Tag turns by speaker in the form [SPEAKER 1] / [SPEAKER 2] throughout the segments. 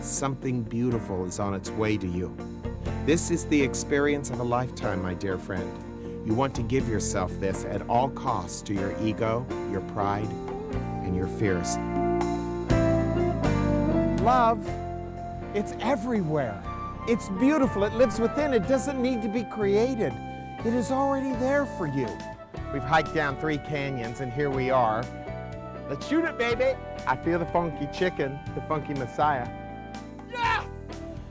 [SPEAKER 1] something beautiful is on its way to you. This is the experience of a lifetime, my dear friend. You want to give yourself this at all costs to your ego, your pride, and your fears. Love, it's everywhere. It's beautiful. It lives within. It doesn't need to be created. It is already there for you. We've hiked down 3 canyons, and here we are. Let's shoot it, baby. I feel the funky chicken, the funky Messiah. Yes!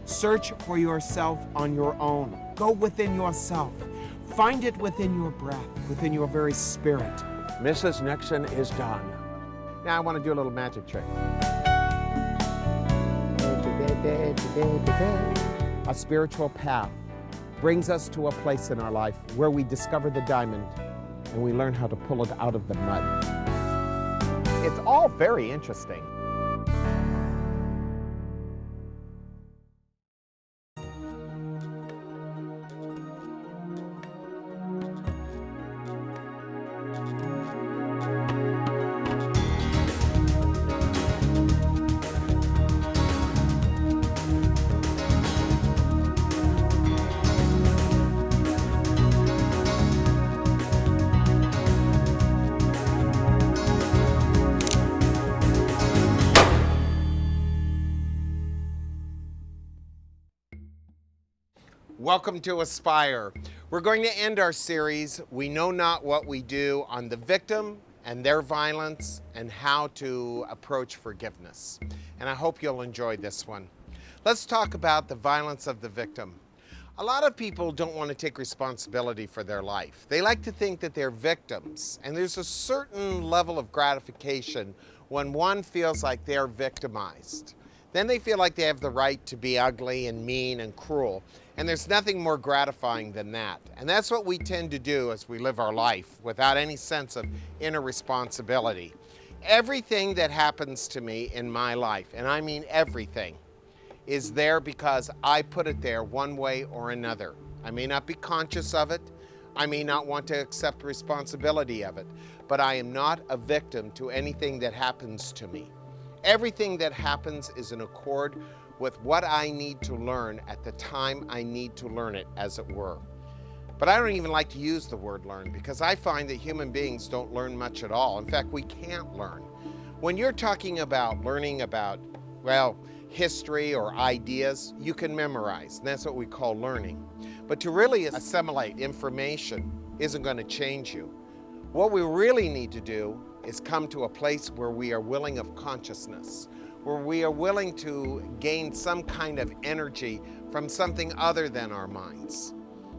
[SPEAKER 1] Search for yourself on your own. Go within yourself. Find it within your breath, within your very spirit.
[SPEAKER 2] Mrs. Nixon is done.
[SPEAKER 1] Now I want to do a little magic trick. A spiritual path brings us to a place in our life where we discover the diamond and we learn how to pull it out of the mud. It's all very interesting. Welcome to Aspire. We're going to end our series, We Know Not What We Do, on the victim and their violence and how to approach forgiveness. And I hope you'll enjoy this one. Let's talk about the violence of the victim. A lot of people don't want to take responsibility for their life. They like to think that they're victims, and there's a certain level of gratification when one feels like they're victimized. Then they feel like they have the right to be ugly and mean and cruel. And there's nothing more gratifying than that. And that's what we tend to do as we live our life without any sense of inner responsibility. Everything that happens to me in my life, and I mean everything, is there because I put it there one way or another. I may not be conscious of it. I may not want to accept responsibility of it. But I am not a victim to anything that happens to me. Everything that happens is in accord with what I need to learn at the time I need to learn it, as it were. But I don't even like to use the word learn because I find that human beings don't learn much at all. In fact, we can't learn. When you're talking about learning about, well, history or ideas, you can memorize, and that's what we call learning. But to really assimilate information isn't going to change you. What we really need to do is come to a place where we are willing of consciousness, where we are willing to gain some kind of energy from something other than our minds.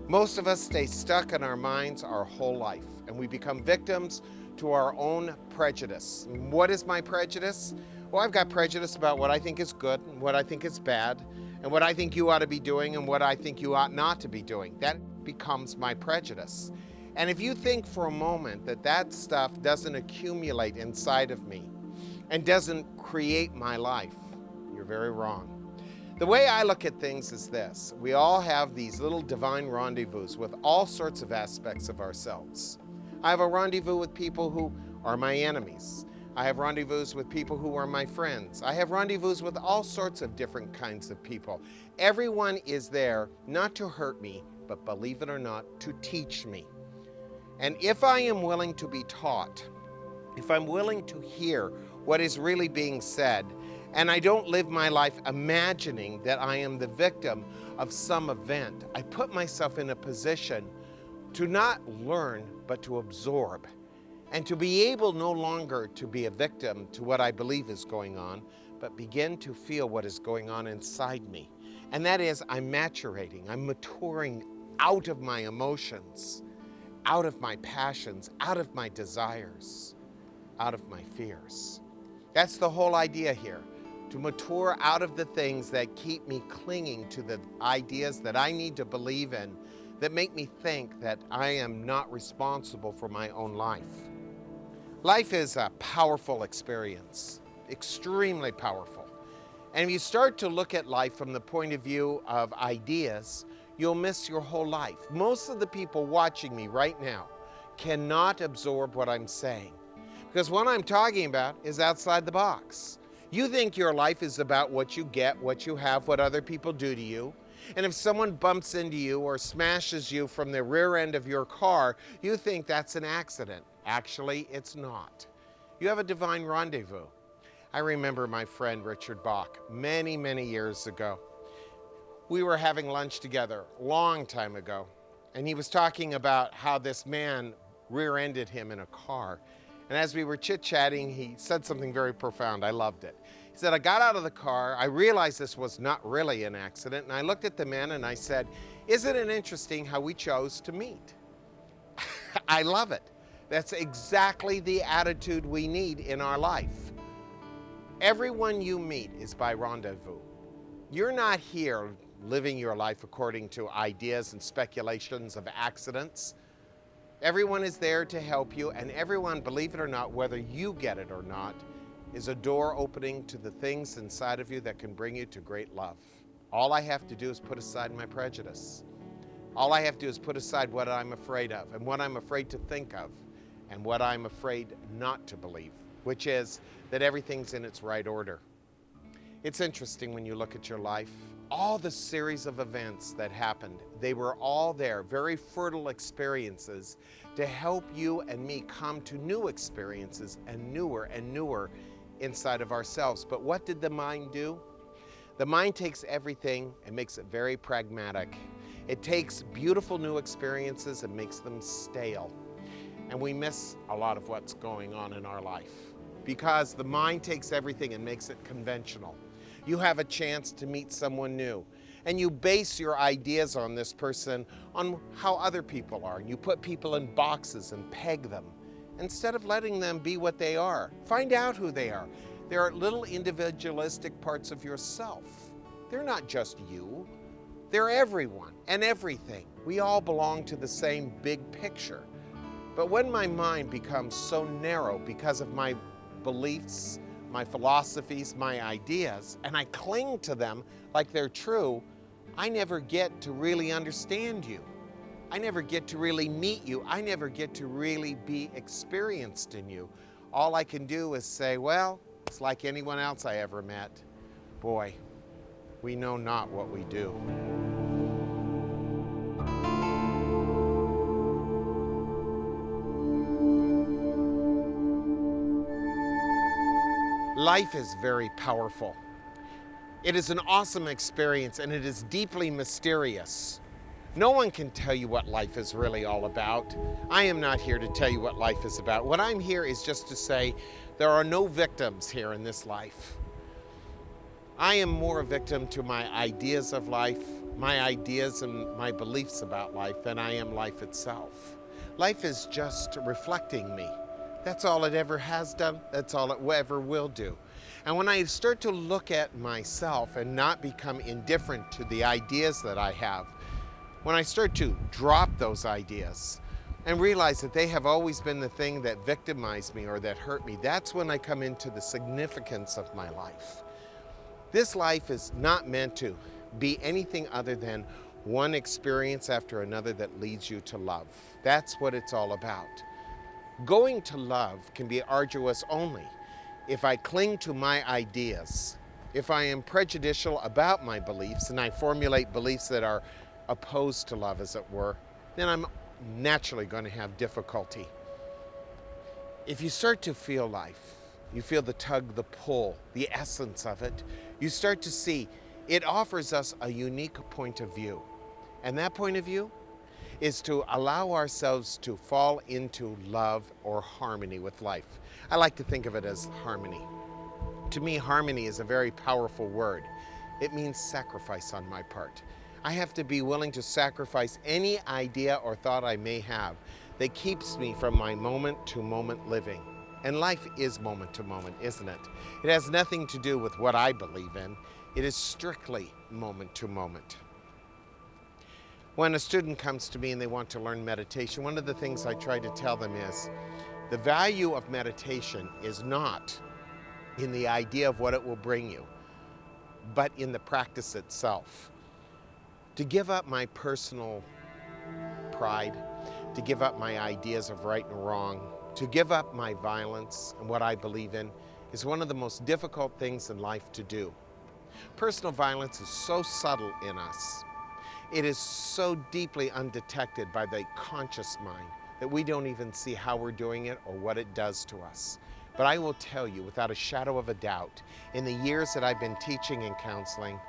[SPEAKER 1] Most of us stay stuck in our minds our whole life, and we become victims to our own prejudice. What is my prejudice? Well, I've got prejudice about what I think is good and what I think is bad, and what I think you ought to be doing and what I think you ought not to be doing. That becomes my prejudice. And if you think for a moment that that stuff doesn't accumulate inside of me and doesn't create my life, you're very wrong. The way I look at things is this. We all have these little divine rendezvous with all sorts of aspects of ourselves. I have a rendezvous with people who are my enemies. I have rendezvous with people who are my friends. I have rendezvous with all sorts of different kinds of people. Everyone is there not to hurt me, but believe it or not, to teach me. And if I am willing to be taught, if I'm willing to hear what is really being said, and I don't live my life imagining that I am the victim of some event, I put myself in a position to not learn, but to absorb, and to be able no longer to be a victim to what I believe is going on, but begin to feel what is going on inside me. And that is, I'm maturating, I'm maturing out of my emotions, out of my passions, out of my desires, out of my fears. That's the whole idea here, to mature out of the things that keep me clinging to the ideas that I need to believe in, that make me think that I am not responsible for my own life. Life is a powerful experience, extremely powerful. And if you start to look at life from the point of view of ideas, you'll miss your whole life. Most of the people watching me right now cannot absorb what I'm saying, because what I'm talking about is outside the box. You think your life is about what you get, what you have, what other people do to you. And if someone bumps into you or smashes you from the rear end of your car, you think that's an accident. Actually, it's not. You have a divine rendezvous. I remember my friend Richard Bach many, many years ago. We were having lunch together a long time ago, and he was talking about how this man rear-ended him in a car. And as we were chit-chatting, he said something very profound. I loved it. He said, I got out of the car, I realized this was not really an accident, and I looked at the man and I said, isn't it interesting how we chose to meet? I love it. That's exactly the attitude we need in our life. Everyone you meet is by rendezvous. You're not here living your life according to ideas and speculations of accidents. Everyone is there to help you, and everyone, believe it or not, whether you get it or not, is a door opening to the things inside of you that can bring you to great love. All I have to do is put aside my prejudice. All I have to do is put aside what I'm afraid of and what I'm afraid to think of and what I'm afraid not to believe, which is that everything's in its right order. It's interesting when you look at your life, all the series of events that happened, they were all there, very fertile experiences to help you and me come to new experiences and newer inside of ourselves. But what did the mind do? The mind takes everything and makes it very pragmatic. It takes beautiful new experiences and makes them stale. And we miss a lot of what's going on in our life because the mind takes everything and makes it conventional. You have a chance to meet someone new, and you base your ideas on this person on how other people are. You put people in boxes and peg them instead of letting them be what they are. Find out who they are. They're little individualistic parts of yourself. They're not just you. They're everyone and everything. We all belong to the same big picture. But when my mind becomes so narrow because of my beliefs, my philosophies, my ideas, and I cling to them like they're true, I never get to really understand you. I never get to really meet you. I never get to really be experienced in you. All I can do is say, well, it's like anyone else I ever met. Boy, we know not what we do. Life is very powerful. It is an awesome experience, and it is deeply mysterious. No one can tell you what life is really all about. I am not here to tell you what life is about. What I'm here is just to say there are no victims here in this life. I am more a victim to my ideas of life, my ideas and my beliefs about life than I am life itself. Life is just reflecting me. That's all it ever has done. That's all it ever will do. And when I start to look at myself and not become indifferent to the ideas that I have, when I start to drop those ideas and realize that they have always been the thing that victimized me or that hurt me, that's when I come into the significance of my life. This life is not meant to be anything other than one experience after another that leads you to love. That's what it's all about. Going to love can be arduous only if I cling to my ideas, if I am prejudicial about my beliefs and I formulate beliefs that are opposed to love, as it were, then I'm naturally going to have difficulty. If you start to feel life, you feel the tug, the pull, the essence of it, you start to see it offers us a unique point of view. And that point of view is to allow ourselves to fall into love or harmony with life. I like to think of it as harmony. To me, harmony is a very powerful word. It means sacrifice on my part. I have to be willing to sacrifice any idea or thought I may have that keeps me from my moment-to-moment living. And life is moment to moment, isn't it? It has nothing to do with what I believe in. It is strictly moment to moment. When a student comes to me and they want to learn meditation, one of the things I try to tell them is the value of meditation is not in the idea of what it will bring you, but in the practice itself. To give up my personal pride, to give up my ideas of right and wrong, to give up my violence and what I believe in, is one of the most difficult things in life to do. Personal violence is so subtle in us. It is so deeply undetected by the conscious mind that we don't even see how we're doing it or what it does to us. But I will tell you without a shadow of a doubt, in the years that I've been teaching and counseling,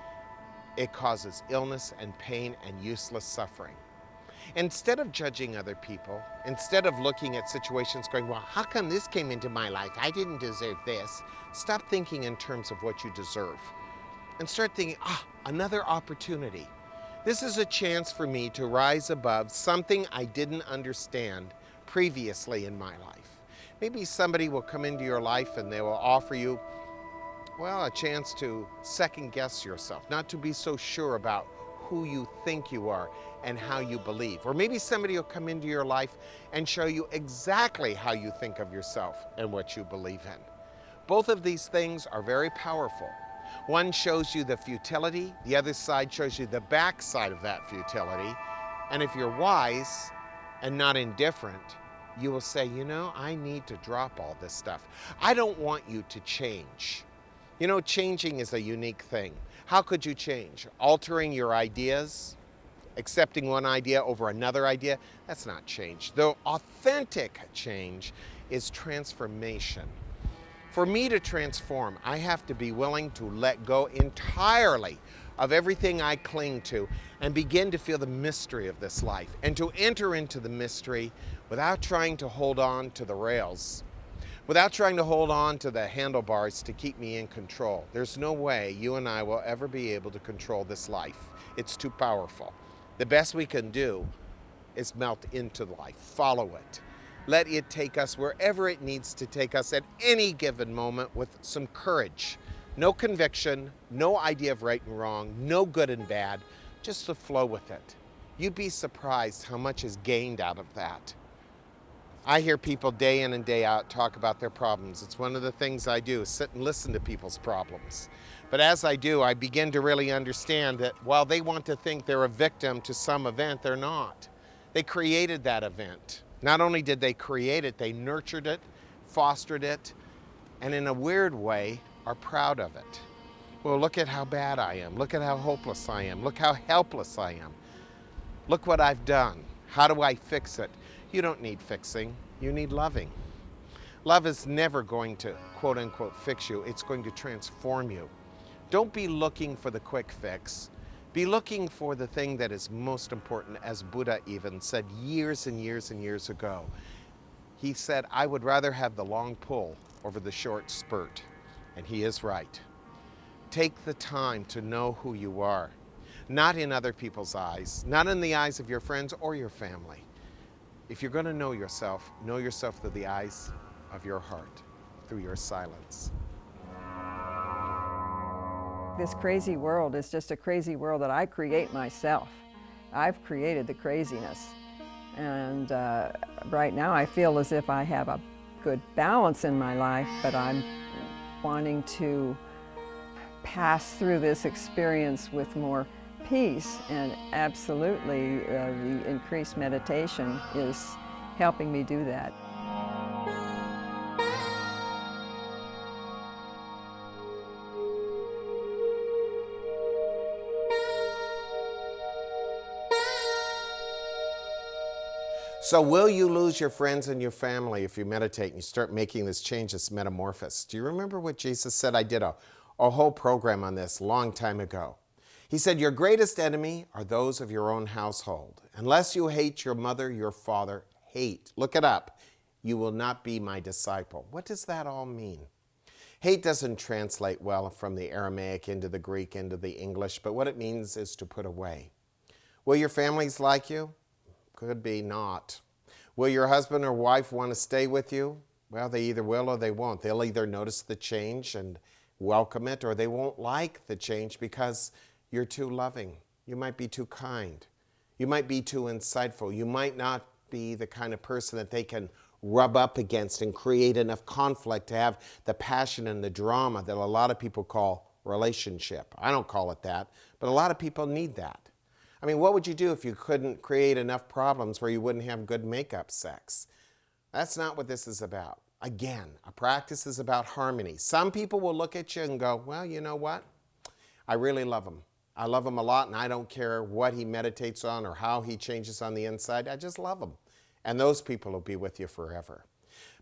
[SPEAKER 1] it causes illness and pain and useless suffering. Instead of judging other people, instead of looking at situations going, well, how come this came into my life? I didn't deserve this. Stop thinking in terms of what you deserve and start thinking, another opportunity. This is a chance for me to rise above something I didn't understand previously in my life. Maybe somebody will come into your life and they will offer you, well, a chance to second guess yourself, not to be so sure about who you think you are and how you believe. Or maybe somebody will come into your life and show you exactly how you think of yourself and what you believe in. Both of these things are very powerful. One shows you the futility, the other side shows you the backside of that futility. And if you're wise and not indifferent, you will say, I need to drop all this stuff. I don't want you to change. Changing is a unique thing. How could you change? Altering your ideas, accepting one idea over another idea? That's not change. The authentic change is transformation. For me to transform, I have to be willing to let go entirely of everything I cling to and begin to feel the mystery of this life and to enter into the mystery without trying to hold on to the rails, without trying to hold on to the handlebars to keep me in control. There's no way you and I will ever be able to control this life. It's too powerful. The best we can do is melt into life, follow it. Let it take us wherever it needs to take us at any given moment with some courage. No conviction, no idea of right and wrong, no good and bad, just to flow with it. You'd be surprised how much is gained out of that. I hear people day in and day out talk about their problems. It's one of the things I do, is sit and listen to people's problems. But as I do, I begin to really understand that while they want to think they're a victim to some event, they're not. They created that event. Not only did they create it, they nurtured it, fostered it, and in a weird way are proud of it. Well, look at how bad I am. Look at how hopeless I am. Look how helpless I am. Look what I've done. How do I fix it? You don't need fixing. You need loving. Love is never going to, quote unquote, fix you. It's going to transform you. Don't be looking for the quick fix. Be looking for the thing that is most important, as Buddha even said years and years and years ago. He said, I would rather have the long pull over the short spurt. And he is right. Take the time to know who you are, not in other people's eyes, not in the eyes of your friends or your family. If you're going to know yourself through the eyes of your heart, through your silence.
[SPEAKER 3] This crazy world is just a crazy world that I create myself. I've created the craziness. And right now I feel as if I have a good balance in my life, but I'm wanting to pass through this experience with more peace, and absolutely the increased meditation is helping me do that.
[SPEAKER 1] So will you lose your friends and your family if you meditate and you start making this change, this metamorphosis? Do you remember what Jesus said? I did a whole program on this a long time ago. He said, your greatest enemy are those of your own household. Unless you hate your mother, your father, hate. Look it up. You will not be my disciple. What does that all mean? Hate doesn't translate well from the Aramaic into the Greek, into the English, but what it means is to put away. Will your families like you? Could be not. Will your husband or wife want to stay with you? Well, they either will or they won't. They'll either notice the change and welcome it, or they won't like the change because you're too loving. You might be too kind. You might be too insightful. You might not be the kind of person that they can rub up against and create enough conflict to have the passion and the drama that a lot of people call relationship. I don't call it that, but a lot of people need that. I mean, what would you do if you couldn't create enough problems where you wouldn't have good make-up sex? That's not what this is about. Again, a practice is about harmony. Some people will look at you and go, well, you know what? I really love him. I love him a lot, and I don't care what he meditates on or how he changes on the inside. I just love him. And those people will be with you forever.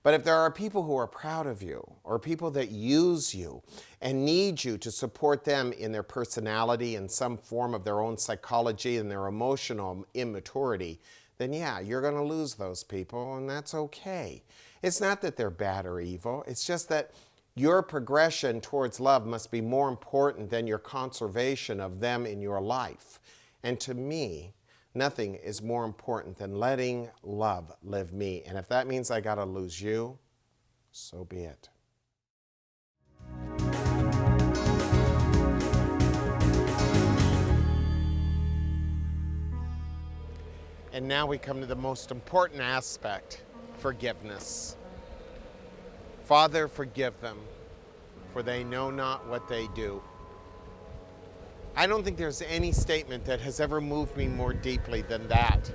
[SPEAKER 1] But if there are people who are proud of you, or people that use you and need you to support them in their personality and some form of their own psychology and their emotional immaturity, then yeah, you're going to lose those people, and that's okay. It's not that they're bad or evil. It's just that your progression towards love must be more important than your conservation of them in your life. And to me, nothing is more important than letting love live me. And if that means I got to lose you, so be it. And now we come to the most important aspect, forgiveness. Father, forgive them, for they know not what they do. I don't think there's any statement that has ever moved me more deeply than that.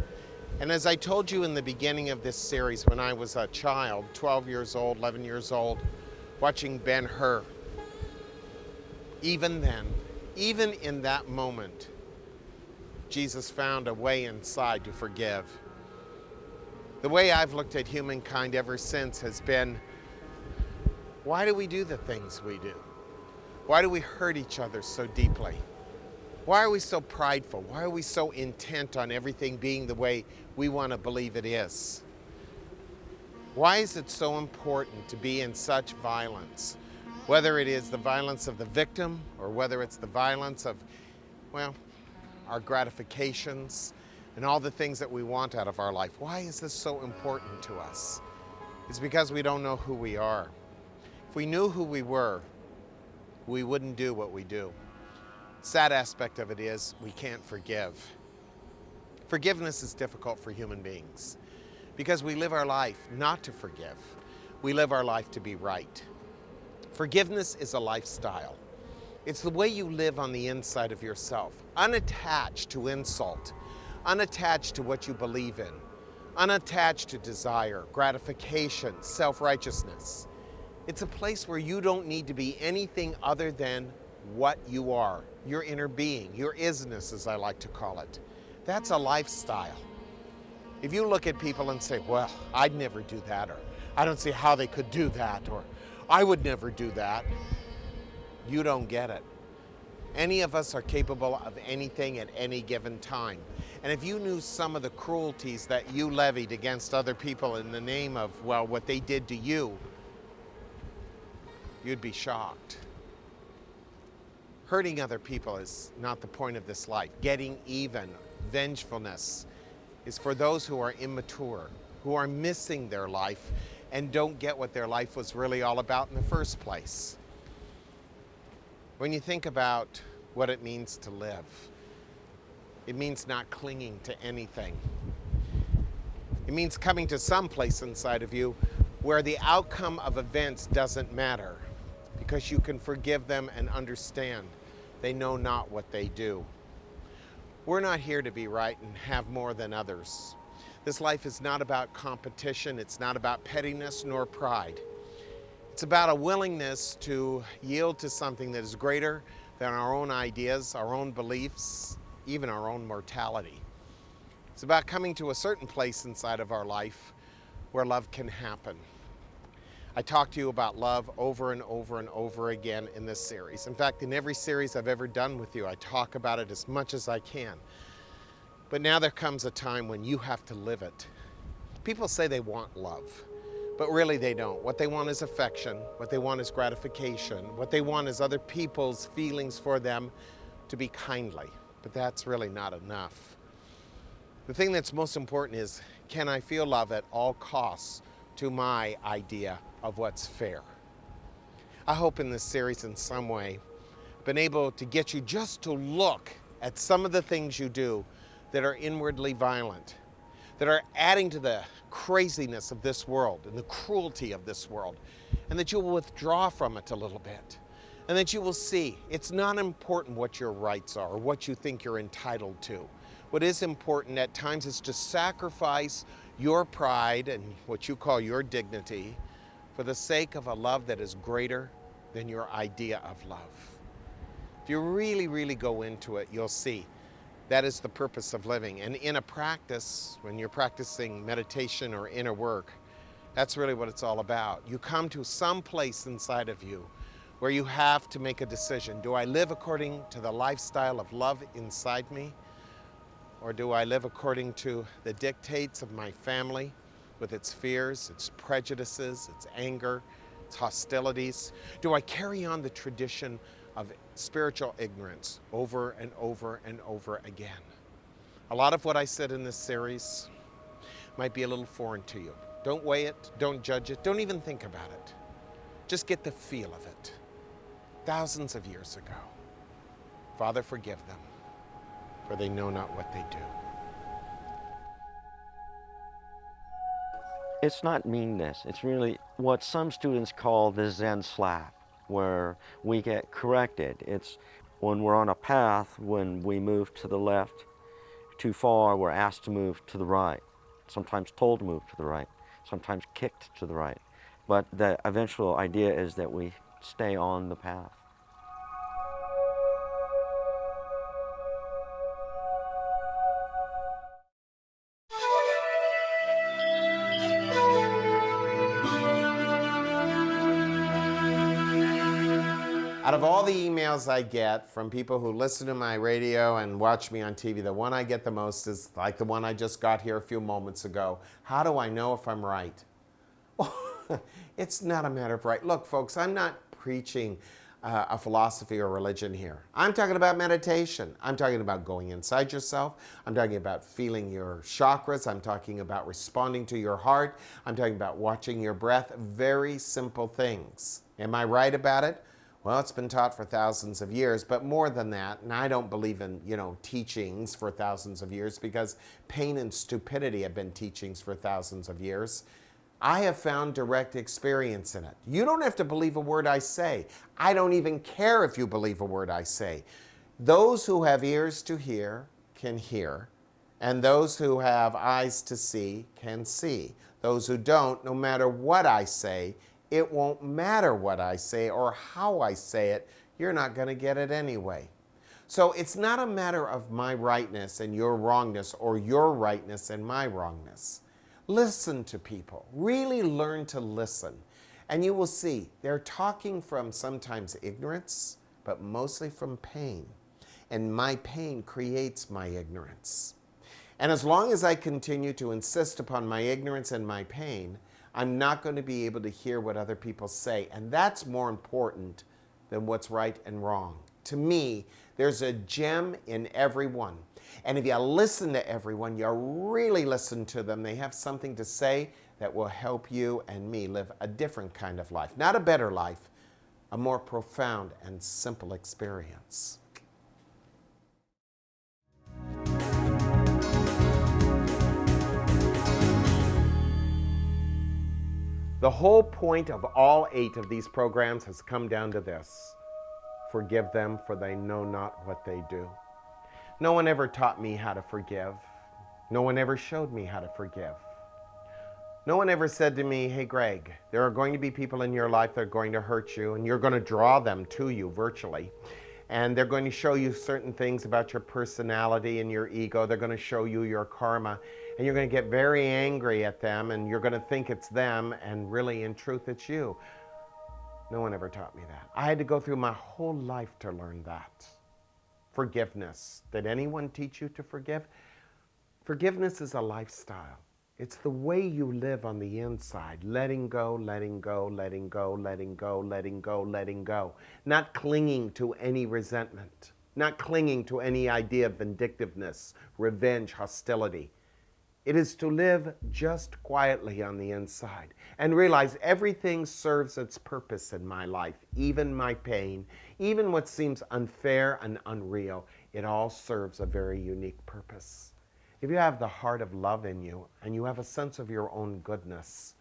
[SPEAKER 1] And as I told you in the beginning of this series, when I was a child, 12 years old, 11 years old, watching Ben-Hur, even then, even in that moment, Jesus found a way inside to forgive. The way I've looked at humankind ever since has been, why do we do the things we do? Why do we hurt each other so deeply? Why are we so prideful? Why are we so intent on everything being the way we want to believe it is? Why is it so important to be in such violence? Whether it is the violence of the victim or whether it's the violence of, well, our gratifications and all the things that we want out of our life. Why is this so important to us? It's because we don't know who we are. If we knew who we were, we wouldn't do what we do. Sad aspect of it is we can't forgive. Forgiveness is difficult for human beings because we live our life not to forgive. We live our life to be right. Forgiveness is a lifestyle. It's the way you live on the inside of yourself, unattached to insult, unattached to what you believe in, unattached to desire, gratification, self-righteousness. It's a place where you don't need to be anything other than what you are, your inner being, your isness, as I like to call it. That's a lifestyle. If you look at people and say, well, I'd never do that, or I don't see how they could do that, or I would never do that, you don't get it. Any of us are capable of anything at any given time. And if you knew some of the cruelties that you levied against other people in the name of, well, what they did to you, you'd be shocked. Hurting other people is not the point of this life. Getting even, vengefulness, is for those who are immature, who are missing their life and don't get what their life was really all about in the first place. When you think about what it means to live, it means not clinging to anything. It means coming to some place inside of you where the outcome of events doesn't matter, because you can forgive them and understand they know not what they do. We're not here to be right and have more than others. This life is not about competition. It's not about pettiness nor pride. It's about a willingness to yield to something that is greater than our own ideas, our own beliefs, even our own mortality. It's about coming to a certain place inside of our life where love can happen. I talk to you about love over and over and over again in this series. In fact, in every series I've ever done with you, I talk about it as much as I can. But now there comes a time when you have to live it. People say they want love, but really they don't. What they want is affection. What they want is gratification. What they want is other people's feelings for them to be kindly. But that's really not enough. The thing that's most important is, can I feel love at all costs to my idea of what's fair? I hope in this series in some way been able to get you just to look at some of the things you do that are inwardly violent, that are adding to the craziness of this world and the cruelty of this world, and that you will withdraw from it a little bit, and that you will see it's not important what your rights are or what you think you're entitled to. What is important at times is to sacrifice your pride and what you call your dignity for the sake of a love that is greater than your idea of love. If you really, really go into it, you'll see that is the purpose of living. And in a practice, when you're practicing meditation or inner work, that's really what it's all about. You come to some place inside of you where you have to make a decision. Do I live according to the lifestyle of love inside me? Or do I live according to the dictates of my family with its fears, its prejudices, its anger, its hostilities? Do I carry on the tradition of spiritual ignorance over and over and over again? A lot of what I said in this series might be a little foreign to you. Don't weigh it, don't judge it, don't even think about it. Just get the feel of it. Thousands of years ago, Father, forgive them, for they know not what they do.
[SPEAKER 4] It's not meanness. It's really what some students call the Zen slap, where we get corrected. It's when we're on a path, when we move to the left too far, we're asked to move to the right, sometimes told to move to the right, sometimes kicked to the right. But the eventual idea is that we stay on the path.
[SPEAKER 1] Out of all the emails I get from people who listen to my radio and watch me on TV, the one I get the most is like the one I just got here a few moments ago. How do I know if I'm right? It's not a matter of right. Look, folks, I'm not preaching a philosophy or religion here. I'm talking about meditation. I'm talking about going inside yourself. I'm talking about feeling your chakras. I'm talking about responding to your heart. I'm talking about watching your breath. Very simple things. Am I right about it? Well, it's been taught for thousands of years, but more than that, and I don't believe in, teachings for thousands of years, because pain and stupidity have been teachings for thousands of years. I have found direct experience in it. You don't have to believe a word I say. I don't even care if you believe a word I say. Those who have ears to hear can hear, and those who have eyes to see can see. Those who don't, no matter what I say, it won't matter what I say or how I say it. You're not going to get it anyway. So it's not a matter of my rightness and your wrongness, or your rightness and my wrongness. Listen to people. Really learn to listen. And you will see they're talking from sometimes ignorance, but mostly from pain. And my pain creates my ignorance. And as long as I continue to insist upon my ignorance and my pain, I'm not going to be able to hear what other people say. And that's more important than what's right and wrong. To me, there's a gem in everyone. And if you listen to everyone, you really listen to them, they have something to say that will help you and me live a different kind of life. Not a better life, a more profound and simple experience. The whole point of all 8 of these programs has come down to this: forgive them, for they know not what they do. No one ever taught me how to forgive. No one ever showed me how to forgive. No one ever said to me, hey Greg, there are going to be people in your life that are going to hurt you, and you're going to draw them to you virtually. And they're going to show you certain things about your personality and your ego. They're going to show you your karma. And you're going to get very angry at them, and you're going to think it's them, and really, in truth, it's you. No one ever taught me that. I had to go through my whole life to learn that. Forgiveness. Did anyone teach you to forgive? Forgiveness is a lifestyle. It's the way you live on the inside. Letting go, letting go, letting go, letting go, letting go, letting go. Not clinging to any resentment. Not clinging to any idea of vindictiveness, revenge, hostility. It is to live just quietly on the inside and realize everything serves its purpose in my life, even my pain, even what seems unfair and unreal. It all serves a very unique purpose. If you have the heart of love in you and you have a sense of your own goodness,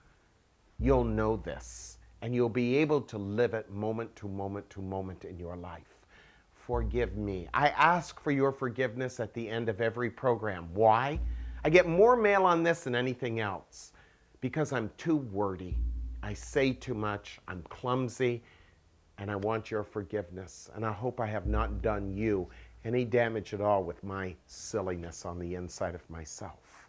[SPEAKER 1] you'll know this, and you'll be able to live it moment to moment to moment in your life. Forgive me. I ask for your forgiveness at the end of every program. Why? I get more mail on this than anything else because I'm too wordy. I say too much, I'm clumsy, and I want your forgiveness. And I hope I have not done you any damage at all with my silliness on the inside of myself.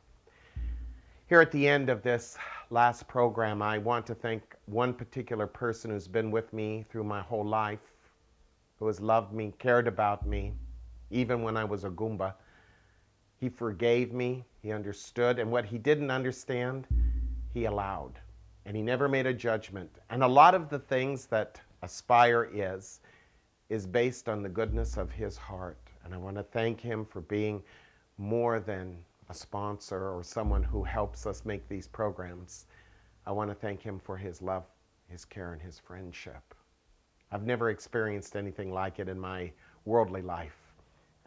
[SPEAKER 1] Here at the end of this last program, I want to thank one particular person who's been with me through my whole life, who has loved me, cared about me, even when I was a Goomba. He forgave me, he understood, and what he didn't understand, he allowed. And he never made a judgment. And a lot of the things that Aspire is based on the goodness of his heart. And I want to thank him for being more than a sponsor or someone who helps us make these programs. I want to thank him for his love, his care, and his friendship. I've never experienced anything like it in my worldly life,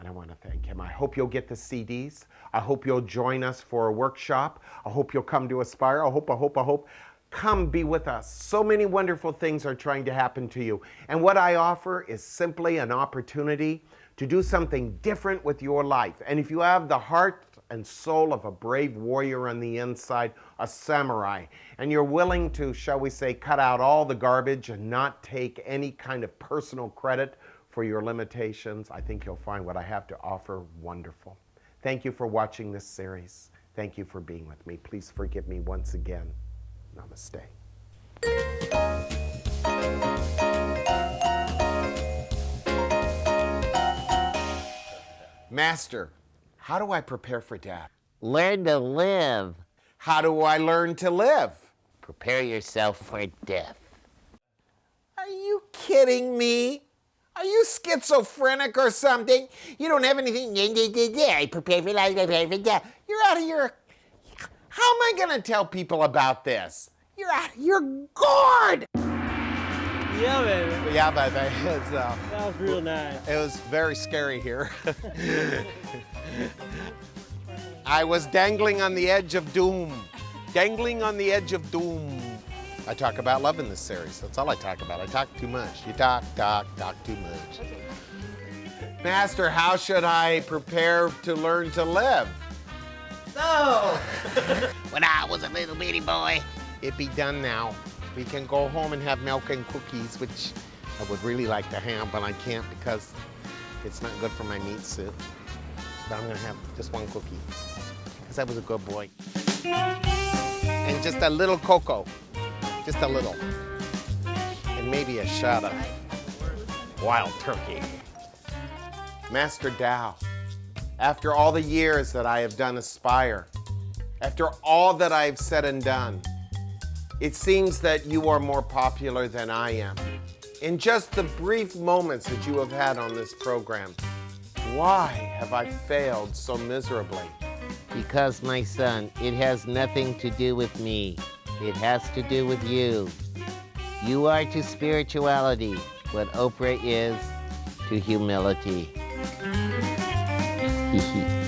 [SPEAKER 1] and I want to thank him. I hope you'll get the CDs. I hope you'll join us for a workshop. I hope you'll come to Aspire. I hope. Come be with us. So many wonderful things are trying to happen to you. And what I offer is simply an opportunity to do something different with your life. And if you have the heart and soul of a brave warrior on the inside, a samurai, and you're willing to, shall we say, cut out all the garbage and not take any kind of personal credit for your limitations, I think you'll find what I have to offer wonderful. Thank you for watching this series. Thank you for being with me. Please forgive me once again. Namaste. Master, how do I prepare for death?
[SPEAKER 5] Learn to live.
[SPEAKER 1] How do I learn to live?
[SPEAKER 5] Prepare yourself for death.
[SPEAKER 1] Are you kidding me? Are you schizophrenic or something? You don't have anything. I prepare for life, I prepare for death. You're out of your... How am I going to tell people about this? You're out of your gourd!
[SPEAKER 6] Yeah, baby.
[SPEAKER 1] Yeah, baby. It's,
[SPEAKER 6] That was real nice.
[SPEAKER 1] it was very scary here. I was dangling on the edge of doom. Dangling on the edge of doom. I talk about love in this series. That's all I talk about. I talk too much. You talk too much. Master, how should I prepare to learn to live?
[SPEAKER 5] When I was a little bitty boy.
[SPEAKER 1] It be done now. We can go home and have milk and cookies, which I would really like to have, but I can't because it's not good for my meat soup. But I'm gonna have just one cookie because I was a good boy. And just a little cocoa, just a little. And maybe a shot of wild turkey. Master Tao, after all the years that I have done Aspire, after all that I've said and done, it seems that you are more popular than I am. In just the brief moments that you have had on this program, why have I failed so miserably?
[SPEAKER 5] Because, my son, it has nothing to do with me. It has to do with you. You are to spirituality what Oprah is to humility. Hee hee.